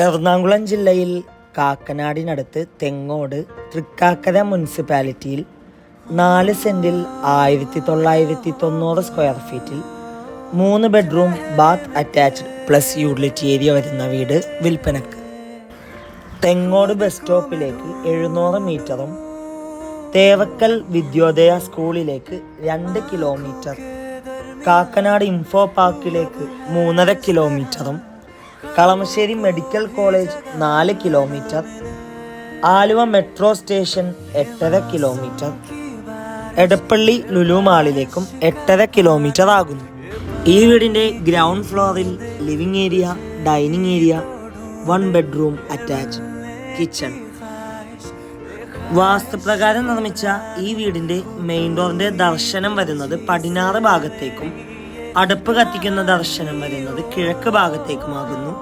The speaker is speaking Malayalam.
എറണാകുളം ജില്ലയിൽ കാക്കനാടിനടുത്ത് തെങ്ങോട് തൃക്കാക്കര മുനിസിപ്പാലിറ്റിയിൽ 4 സെന്റിൽ 1990 സ്ക്വയർ ഫീറ്റിൽ 3 bedroom bath attached plus utility area വരുന്ന വീട് വിൽപ്പനക്ക്. തെങ്ങോട് ബസ് സ്റ്റോപ്പിലേക്ക് 700 മീറ്ററും തേവക്കൽ വിദ്യോദയ സ്കൂളിലേക്ക് 2 കിലോമീറ്റർ, കാക്കനാട് ഇൻഫോ പാർക്കിലേക്ക് 3.5 കിലോമീറ്ററും, Kalamassery medical college 4 kilometre, Aluva metro station 8.5 kilometre, Edappally Lulu മാളിലേക്കും 8.5 കിലോമീറ്റർ ആകുന്നു. ഈ വീടിൻ്റെ ഗ്രൗണ്ട് ഫ്ലോറിൽ living area, dining area, 1 bedroom attached kitchen. വാസ്തുപ്രകാരം നിർമ്മിച്ച ഈ വീടിൻ്റെ മെയിൻ ഡോറിൻ്റെ ദർശനം വരുന്നത് പടിഞ്ഞാറ് ഭാഗത്തേക്കും അടുപ്പ് കത്തിക്കുന്ന ദർശനം വരുന്നത് കിഴക്ക് ഭാഗത്തേക്കുമാകുന്നു.